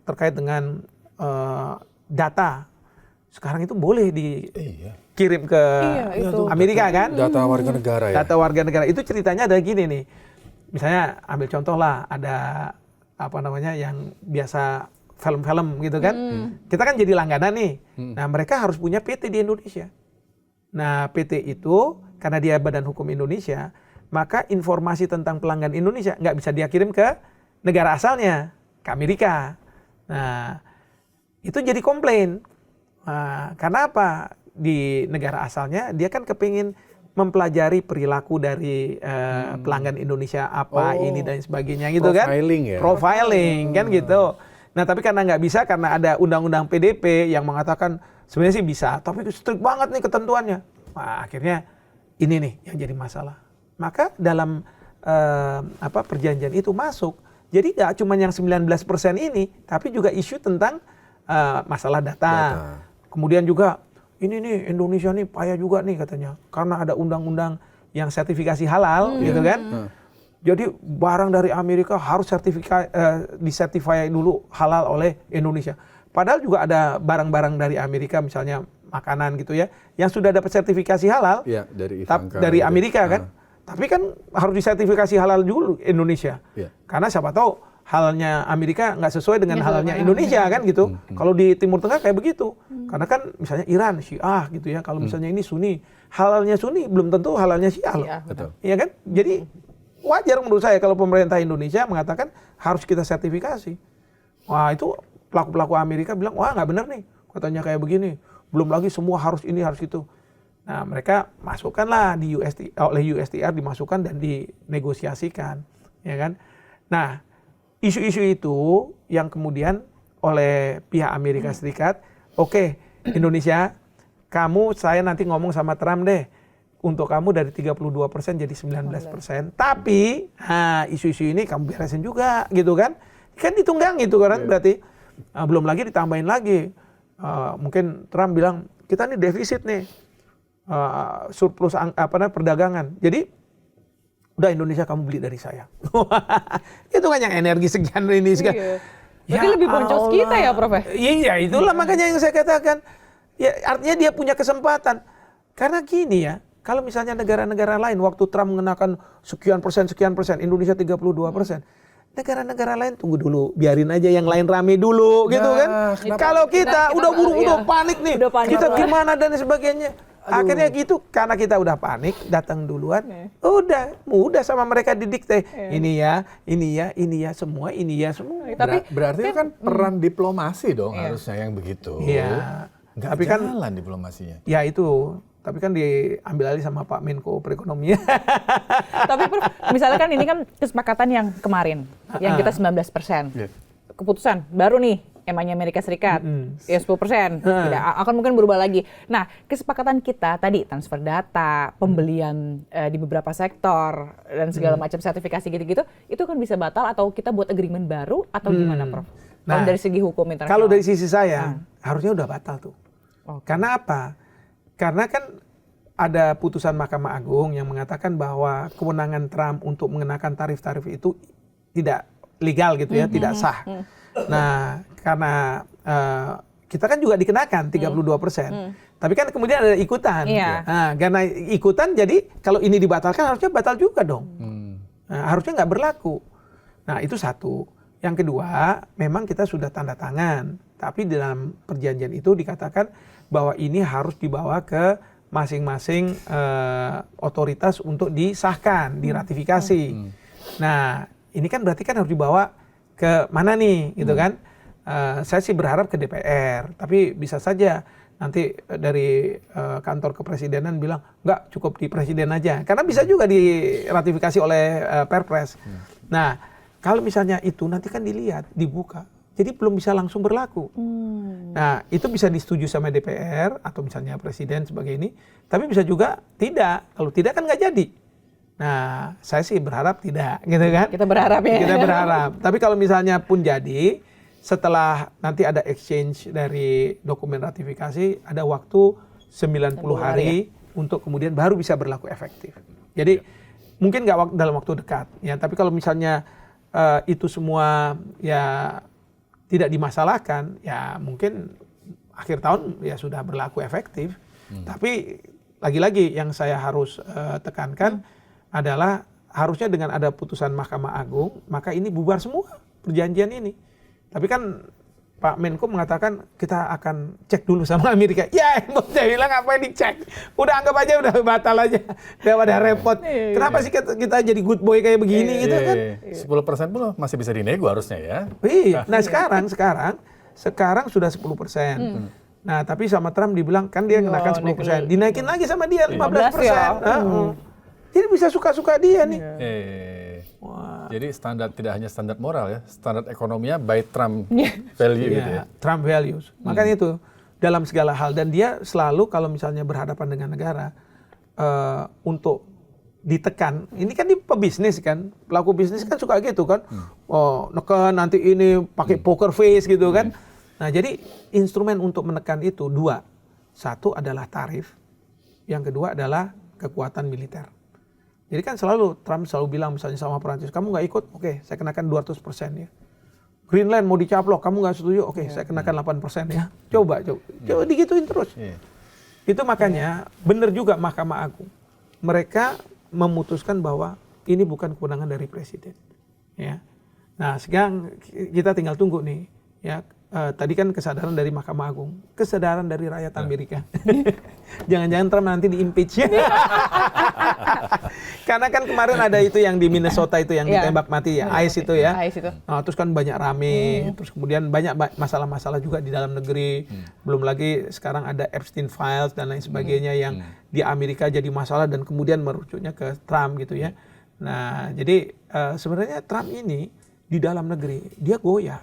terkait dengan data. Sekarang itu boleh dikirim ke Amerika kan? Data warga negara ya? Data warga negara. Itu ceritanya ada gini nih. Misalnya ambil contoh lah, ada yang biasa film-film gitu kan. Kita kan jadi langganan nih. Nah mereka harus punya PT di Indonesia. Nah PT itu, karena dia Badan Hukum Indonesia, maka informasi tentang pelanggan Indonesia nggak bisa dia kirim ke negara asalnya, ke Amerika. Nah itu jadi komplain. Nah, karena apa? Di negara asalnya dia kan kepingin mempelajari perilaku dari pelanggan Indonesia ini dan sebagainya gitu kan. Profiling ya? Profiling kan gitu. Nah tapi karena nggak bisa, karena ada undang-undang PDP yang mengatakan sebenarnya sih bisa, tapi strict banget nih ketentuannya. Nah, akhirnya ini nih yang jadi masalah. Maka dalam perjanjian itu masuk. Jadi nggak cuma yang 19% ini, tapi juga isu tentang masalah data. Kemudian juga ini nih Indonesia nih payah juga nih katanya, karena ada undang-undang yang sertifikasi halal gitu kan. Jadi barang dari Amerika harus disertifikasi dulu halal oleh Indonesia. Padahal juga ada barang-barang dari Amerika, misalnya makanan gitu ya, yang sudah dapat sertifikasi halal dari Amerika kan. Tapi kan harus disertifikasi halal dulu Indonesia. Karena siapa tahu halalnya Amerika nggak sesuai dengan halalnya Indonesia kan gitu. Kalau di Timur Tengah kayak begitu. Karena kan misalnya Iran Syiah gitu ya. Kalau misalnya ini Sunni, halalnya Sunni belum tentu halalnya Syiah loh. Iya kan? Jadi wajar menurut saya kalau pemerintah Indonesia mengatakan harus kita sertifikasi. Wah itu pelaku-pelaku Amerika bilang, wah nggak benar nih katanya kayak begini. Belum lagi semua harus ini harus itu. Nah mereka masukkanlah oleh USTR dimasukkan dan dinegosiasikan, ya kan? Nah isu-isu itu yang kemudian oleh pihak Amerika Serikat, oke, Indonesia, saya nanti ngomong sama Trump deh, untuk kamu dari 32% jadi 19%. Tapi isu-isu ini kamu beresin juga gitu kan. Kan ditunggang gitu kan berarti. Belum lagi ditambahin lagi. Mungkin Trump bilang, kita nih defisit nih. Surplus perdagangan. Jadi udah Indonesia kamu beli dari saya. Itu kan yang energi sekian ini sekian. Berarti lebih boncos kita ya Prof? Iya itulah makanya yang saya katakan. Ya artinya dia punya kesempatan. Karena gini ya, kalau misalnya negara-negara lain waktu Trump mengenakan sekian persen, Indonesia 32%. Negara-negara lain tunggu dulu, biarin aja yang lain rame dulu gitu kan. Kalau kita udah buru-buru panik nih, kita gimana dan sebagainya. Akhirnya gitu, karena kita udah panik, datang duluan, udah mudah sama mereka didikte. Ini ya, semua. Berarti itu kan peran diplomasi dong harusnya yang begitu. Iya. Nggak tapi jalan diplomasinya. Ya itu, tapi kan diambil alih sama Pak Menko Perekonomian. Tapi Prof, misalnya kan ini kan kesepakatan yang kemarin, yang kita 19%. Keputusan baru nih, emangnya Amerika Serikat, ya 10%, tidak akan mungkin berubah lagi. Nah, kesepakatan kita tadi transfer data, pembelian di beberapa sektor dan segala macam sertifikasi gitu-gitu, itu kan bisa batal atau kita buat agreement baru atau gimana, Prof? Kalau dari segi hukum internasional. Kalau dari sisi saya, harusnya udah batal tuh. Karena apa? Karena kan ada putusan Mahkamah Agung yang mengatakan bahwa kewenangan Trump untuk mengenakan tarif-tarif itu tidak legal gitu ya, tidak sah. Nah, karena kita kan juga dikenakan 32%. Tapi kan kemudian ada ikutan. Nah, karena ikutan jadi kalau ini dibatalkan harusnya batal juga dong. Nah, harusnya nggak berlaku. Nah, itu satu. Yang kedua, memang kita sudah tanda tangan. Tapi dalam perjanjian itu dikatakan bahwa ini harus dibawa ke masing-masing otoritas untuk disahkan, diratifikasi. Nah, ini kan berarti kan harus dibawa ke mana nih, gitu kan? Saya sih berharap ke DPR, tapi bisa saja nanti dari kantor kepresidenan bilang nggak cukup di presiden aja, karena bisa juga diratifikasi oleh Perpres. Nah, kalau misalnya itu nanti kan dilihat, dibuka, jadi belum bisa langsung berlaku. Nah, itu bisa disetujui sama DPR atau misalnya presiden sebagai ini, tapi bisa juga tidak. Kalau tidak kan nggak jadi. Nah, saya sih berharap tidak, gitu kan? Kita berharap ya. Kita berharap. Tapi kalau misalnya pun jadi, setelah nanti ada exchange dari dokumen ratifikasi, ada waktu 90 hari untuk kemudian baru bisa berlaku efektif. Jadi mungkin nggak dalam waktu dekat, ya. Tapi kalau misalnya itu semua ya tidak dimasalahkan, ya mungkin akhir tahun ya sudah berlaku efektif. Tapi lagi-lagi yang saya harus tekankan adalah harusnya dengan ada putusan Mahkamah Agung, maka ini bubar semua perjanjian ini. Tapi kan Pak Menko mengatakan kita akan cek dulu sama Amerika. Ya, saya bilang ngapain dicek? Udah anggap aja udah batal aja. Daripada repot. Kenapa sih kita jadi good boy kayak begini gitu kan? 10% pun masih bisa dinego harusnya ya. Iya. Nah sekarang sudah 10%. Nah tapi sama Trump dibilang kan dia kenakan 10%. Dinaikin lagi sama dia 15%. Jadi bisa suka-suka dia nih. Jadi standar tidak hanya standar moral ya, standar ekonominya by Trump value gitu ya. Trump values. Makanya itu dalam segala hal, dan dia selalu kalau misalnya berhadapan dengan negara untuk ditekan. Ini kan dia pebisnis kan, pelaku bisnis kan suka gitu kan. Oh, neken nanti ini pakai poker face gitu kan. Nah, jadi instrumen untuk menekan itu dua. Satu adalah tarif, yang kedua adalah kekuatan militer. Jadi kan Trump selalu bilang misalnya sama Perancis, kamu nggak ikut, oke, saya kenakan 200% ya. Greenland mau dicaplok, kamu nggak setuju, oke, saya kenakan 8% ya. Coba digituin terus. Itu makanya benar juga Mahkamah Agung. Mereka memutuskan bahwa ini bukan kewenangan dari Presiden. Ya. Nah, sekarang kita tinggal tunggu nih. Ya, tadi kan kesadaran dari Mahkamah Agung, kesadaran dari rakyat Amerika. Jangan-jangan Trump nanti di-impeach. Karena kan kemarin ada itu yang di Minnesota itu yang ditembak mati ya, ICE itu ya. Nah, terus kan banyak rame, terus kemudian banyak masalah-masalah juga di dalam negeri. Belum lagi sekarang ada Epstein Files dan lain sebagainya yang di Amerika jadi masalah dan kemudian merucuknya ke Trump gitu ya. Nah, jadi sebenarnya Trump ini di dalam negeri dia goyah.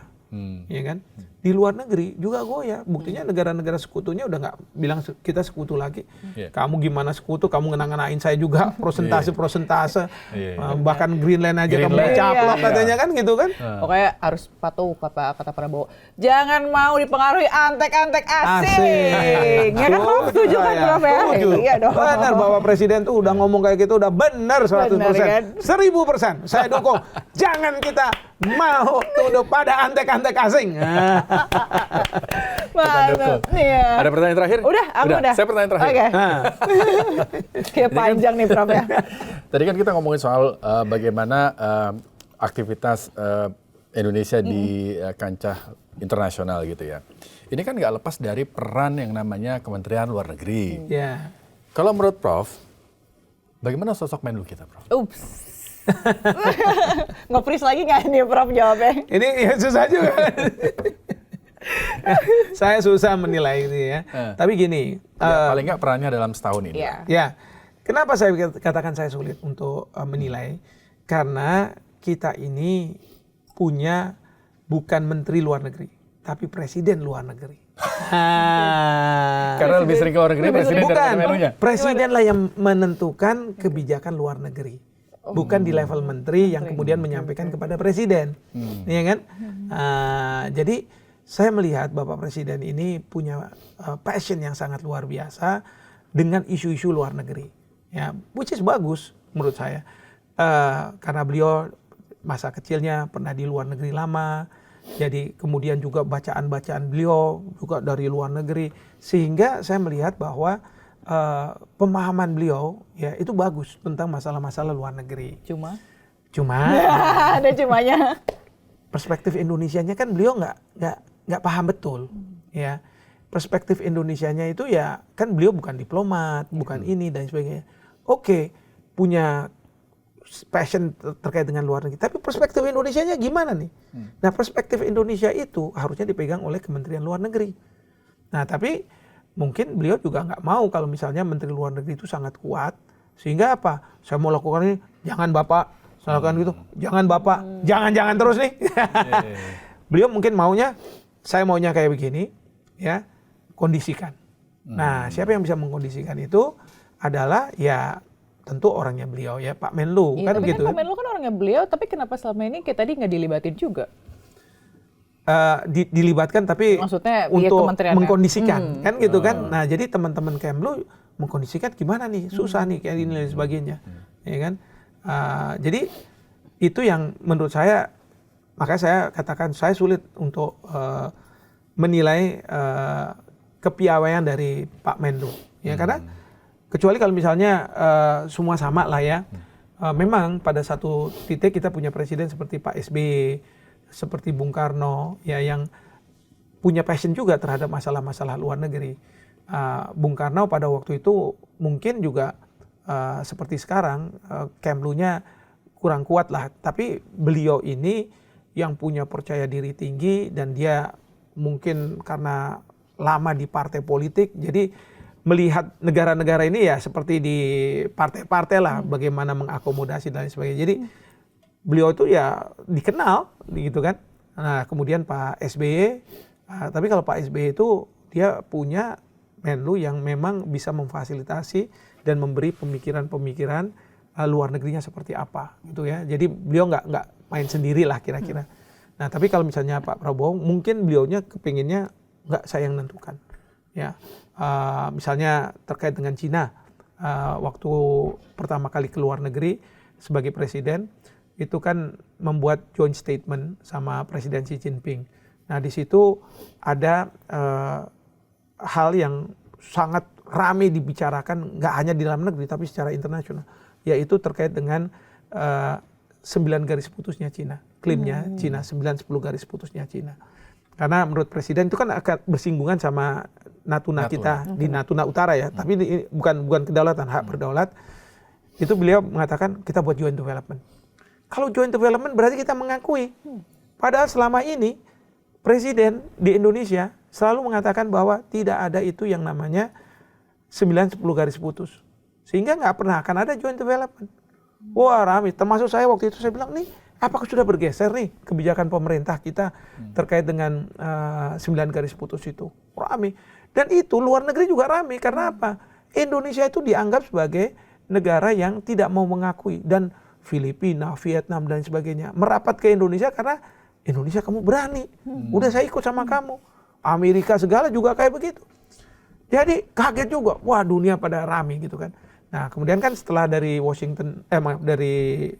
Ya kan? Di luar negeri juga goyah. Buktinya negara-negara sekutunya udah nggak bilang kita sekutu lagi. Kamu gimana sekutu? Kamu ngenang-ngenain saya juga persentase. Bahkan Greenland aja kamu caplok katanya kan gitu kan? Pokoknya harus patuh kata Prabowo. Jangan mau dipengaruhi antek-antek asing. Ya kan Prof setuju kan Prof ya? Iya dong. Benar, Bapak Presiden tuh udah ngomong kayak gitu udah benar 100%. 1000% saya dukung. Jangan kita mau tunduk pada antek-antek asing. Mantap. Iya. Ada pertanyaan terakhir? Udah. Saya pertanyaan terakhir. Oke. Kayak panjang nih Prof ya. Tadi kan kita ngomongin soal bagaimana aktivitas Indonesia di kancah internasional gitu ya. Ini kan nggak lepas dari peran yang namanya Kementerian Luar Negeri. Ya. Kalau menurut Prof, bagaimana sosok Menlu kita, Prof? Ups. Nge-freeze lagi nggak nih Prof jawabnya? Ini ya susah juga. Saya susah menilai itu ya. Tapi gini. Paling nggak perannya dalam setahun ini. Ya. Kenapa saya katakan saya sulit untuk menilai? Karena kita ini punya bukan menteri luar negeri, tapi presiden luar negeri. Karena lebih sering ke luar negeri presiden daripada Menlunya. Presiden lah yang menentukan kebijakan luar negeri. Bukan di level menteri yang kemudian menyampaikan kepada presiden, ya kan? Jadi saya melihat Bapak Presiden ini punya passion yang sangat luar biasa dengan isu-isu luar negeri, ya, which is bagus menurut saya, karena beliau masa kecilnya pernah di luar negeri lama, jadi kemudian juga bacaan-bacaan beliau juga dari luar negeri, sehingga saya melihat bahwa pemahaman beliau ya itu bagus tentang masalah-masalah luar negeri. Cuma ada cumanya. Perspektif Indonesianya kan beliau nggak paham betul, ya. Perspektif Indonesianya itu ya kan beliau bukan diplomat, bukan ini dan sebagainya. Oke, punya passion terkait dengan luar negeri. Tapi perspektif Indonesianya gimana nih? Nah, perspektif Indonesia itu harusnya dipegang oleh Kementerian Luar Negeri. Nah, tapi mungkin beliau juga nggak mau kalau misalnya Menteri Luar Negeri itu sangat kuat. Sehingga apa? Saya mau lakukan ini, jangan Bapak. Saya lakukan gitu, jangan Bapak. Jangan terus nih. Beliau mungkin saya maunya kayak begini, ya, kondisikan. Nah, siapa yang bisa mengkondisikan itu adalah ya tentu orangnya beliau ya, Pak Menlu. Iya, kan tapi gitu. kan Pak Menlu kan orangnya beliau, tapi kenapa selama ini kayak tadi nggak dilibatin juga? Dilibatkan tapi maksudnya untuk mengkondisikan kan gitu kan. Nah, jadi teman-teman Kemlu mengkondisikan gimana nih, susah nih kayak ini dan sebagainya, ya kan. Jadi itu yang menurut saya makanya saya katakan saya sulit untuk menilai kepiawaian dari Pak Menlu. Ya, karena kecuali kalau misalnya semua sama lah ya. Memang pada satu titik kita punya presiden seperti Pak SBY, seperti Bung Karno, ya yang punya passion juga terhadap masalah-masalah luar negeri. Bung Karno pada waktu itu mungkin juga seperti sekarang Kemlunya kurang kuat lah, tapi beliau ini yang punya percaya diri tinggi dan dia mungkin karena lama di partai politik, jadi melihat negara-negara ini ya seperti di partai-partai lah, bagaimana mengakomodasi dan lain sebagainya. Jadi beliau itu ya dikenal gitu kan. Nah kemudian Pak SBY, tapi kalau Pak SBY itu dia punya Menlu yang memang bisa memfasilitasi dan memberi pemikiran-pemikiran luar negerinya seperti apa gitu ya. Jadi beliau nggak main sendiri lah kira-kira. Nah tapi kalau misalnya Pak Prabowo mungkin beliaunya kepinginnya nggak saya yang menentukan ya. Misalnya terkait dengan Cina, waktu pertama kali ke luar negeri sebagai presiden itu kan membuat joint statement sama Presiden Xi Jinping. Nah di situ ada hal yang sangat ramai dibicarakan nggak hanya di dalam negeri tapi secara internasional, yaitu terkait dengan 9 garis putusnya Cina, klaimnya Cina 9-10 garis putusnya Cina. Karena menurut presiden itu kan akan bersinggungan sama Natuna kita di Natuna Utara ya, tapi bukan kedaulatan, hak berdaulat. Itu beliau mengatakan kita buat joint development. Kalau joint development berarti kita mengakui. Padahal selama ini presiden di Indonesia selalu mengatakan bahwa tidak ada itu yang namanya 9-10 garis putus. Sehingga nggak pernah akan ada joint development. Wah ramai, termasuk saya waktu itu saya bilang nih, apakah sudah bergeser nih kebijakan pemerintah kita terkait dengan 9 garis putus itu? Ramai. Dan itu luar negeri juga ramai. Karena apa? Indonesia itu dianggap sebagai negara yang tidak mau mengakui. Dan Filipina, Vietnam dan sebagainya merapat ke Indonesia karena Indonesia kamu berani. Udah saya ikut sama kamu. Amerika segala juga kayak begitu. Jadi kaget juga. Wah dunia pada ramai gitu kan. Nah kemudian kan setelah dari dari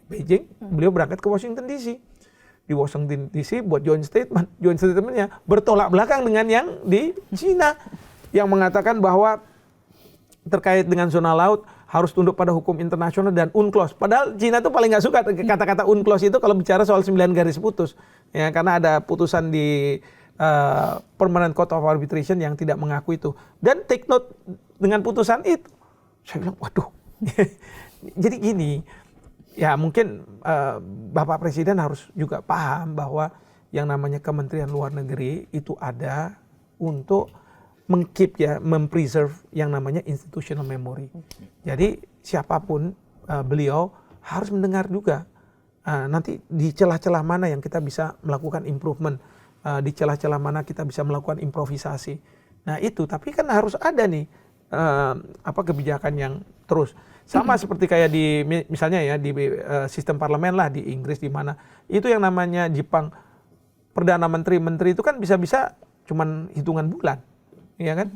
Beijing, beliau berangkat ke Washington DC. Di Washington DC buat joint statement. Joint statementnya bertolak belakang dengan yang di Cina. Yang mengatakan bahwa terkait dengan zona laut harus tunduk pada hukum internasional dan UNCLOS. Padahal Cina tuh paling nggak suka kata-kata UNCLOS itu kalau bicara soal 9 garis putus. Ya, karena ada putusan di Permanent Court of Arbitration yang tidak mengakui itu. Dan take note dengan putusan itu. Saya bilang, waduh. Jadi gini, ya mungkin Bapak Presiden harus juga paham bahwa yang namanya Kementerian Luar Negeri itu ada untuk meng-keep ya, mempreserve yang namanya institutional memory. Jadi siapapun beliau harus mendengar juga nanti di celah-celah mana yang kita bisa melakukan improvement, di celah-celah mana kita bisa melakukan improvisasi. Nah itu, tapi kan harus ada nih kebijakan yang terus. Sama seperti kayak di misalnya ya di sistem parlemen lah di Inggris di mana itu yang namanya Jepang perdana menteri itu kan bisa-bisa cuman hitungan bulan. Ya kan,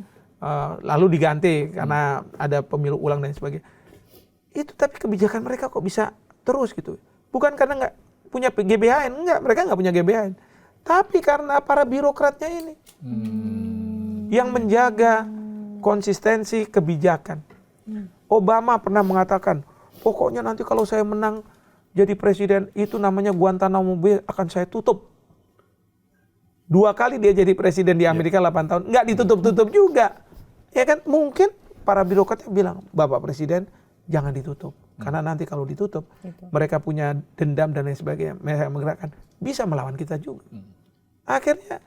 lalu diganti karena ada pemilu ulang dan sebagainya. Itu tapi kebijakan mereka kok bisa terus gitu. Bukan karena nggak punya GBHN, enggak, mereka nggak punya GBHN. Tapi karena para birokratnya ini yang menjaga konsistensi kebijakan. Obama pernah mengatakan, pokoknya nanti kalau saya menang jadi presiden itu namanya Guantanamo Bay akan saya tutup. 2 kali dia jadi presiden di Amerika 8 tahun, nggak ditutup-tutup juga. Ya kan, mungkin para birokratnya bilang, Bapak Presiden jangan ditutup. Karena nanti kalau ditutup, mereka punya dendam dan lain sebagainya, mereka menggerakkan, bisa melawan kita juga. Akhirnya,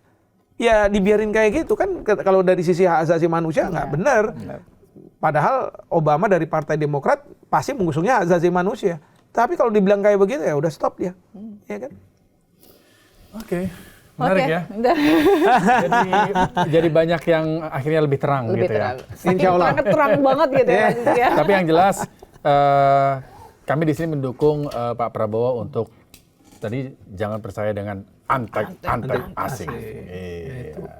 ya dibiarin kayak gitu kan, kalau dari sisi hak asasi manusia nggak benar. Padahal Obama dari Partai Demokrat pasti mengusungnya hak asasi manusia. Tapi kalau dibilang kayak begitu, ya udah stop dia. Ya kan? Oke. Menarik ya. Jadi banyak yang akhirnya lebih terang gitu terang. ya. Insya Allah. Terang banget gitu ya. Tapi yang jelas kami di sini mendukung Pak Prabowo untuk tadi jangan percaya dengan antek asing.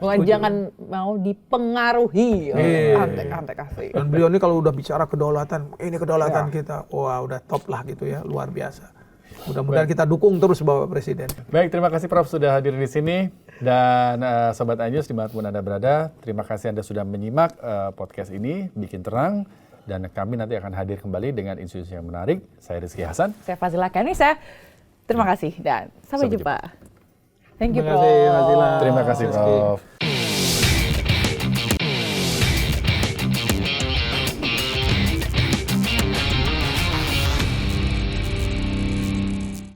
Jangan mau dipengaruhi antek asing. Dan beliau ini kalau udah bicara kedaulatan, ini kedaulatan kita, wah udah top lah gitu ya, luar biasa. Mudah-mudahan kita dukung terus Bapak Presiden. Baik, terima kasih Prof sudah hadir di sini. Dan Sobat iNews dimanapun Anda berada, terima kasih Anda sudah menyimak podcast ini, Bikin Terang. Dan kami nanti akan hadir kembali dengan isu-isu yang menarik. Saya Rizky Hasan. Saya Fazila Kanisa. Terima kasih dan sampai jumpa. Thank you, Terima kasih, Prof. Fazila. Terima kasih Prof.